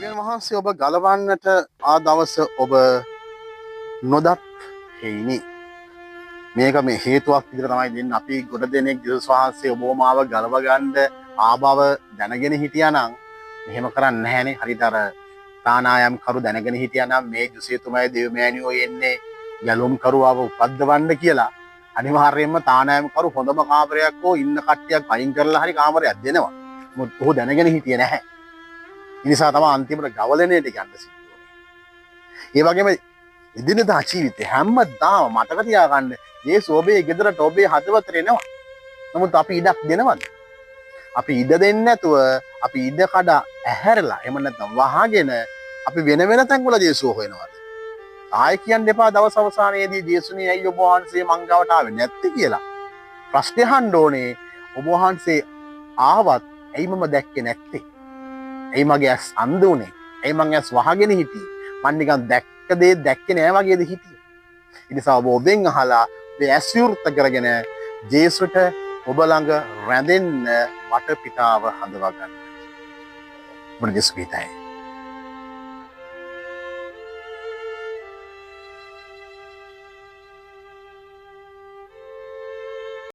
දෙවියන් වහන්සේ ඔබ ගලවන්නට ආ දවස ඔබ නොදත් හේිනි. මේක මේ හේතුවක් විදිහට තමයි දෙන්නේ. අපි ගොඩ දෙනෙක් ජේසුස් වහන්සේ ඔබ මාව ගලව ගන්න ආබව දැනගෙන හිටියා නම් එහෙම කරන්නේ නැහනේ. හරියට අර තානායම් කරු දැනගෙන හිටියා නම් මේ ජුසියතුමයි දෙවිමෑණියෝ එන්නේ ගැලුම් කරුවව උපද්දවන්න කියලා අනිවාර්යයෙන්ම තානායම් කරු හොඳම කාමරයක් හෝ ඉන්න කට්ටියක් අයින් කරලා හරි කාමරයක් දෙනවා. මොකද ඔහු දැනගෙන හිටියේ නැහැ. ඒ නිසා තමයි අන්තිමට ගවලණයට යන්න සිද්ධ වුනේ. ඒ වගේම එදිනෙදා ජීවිතේ හැමදාම මතක තියාගන්න යේසුස් ඔබේ ගෙදරට ඔබේ හදවතට එනවා. නමුත් අපි ඉඩක් දෙනවද? අපි ඉඩ දෙන්නේ නැතුව අපි ඉඩ කඩ ඇහැරලා එහෙම නැත්නම් වහගෙන අපි වෙන වෙන තැන්වල යේසුස් හොයනවාද? ආයෙ කියන්න එපා දවස් අවසානයේදී යේසුනේ ඇයි ඔබ වහන්සේ මං ගාවට ආවේ නැත්තේ කියලා. ප්‍රශ්නේ අහන්න ඕනේ ඔබ වහන්සේ ආවත් ඇයි මම දැක්කේ නැත්තේ? ඇයි මගේ ඇස් අන්ධ උනේ? ඇයි මං ඇස් වහගෙන හිටියේ? මං නිකන් දැක්ක දේ දැක්කේ නෑ වගේද හිටියේ? ඒ නිසා ඔබ ඔබෙන් අහලා මේ ඇස් විවෘත කරගෙන ජේසුට ඔබ ළඟ රැඳෙන්න වටපිටාව හදවා ගන්න. මොන ජේසුස් ගීතයි.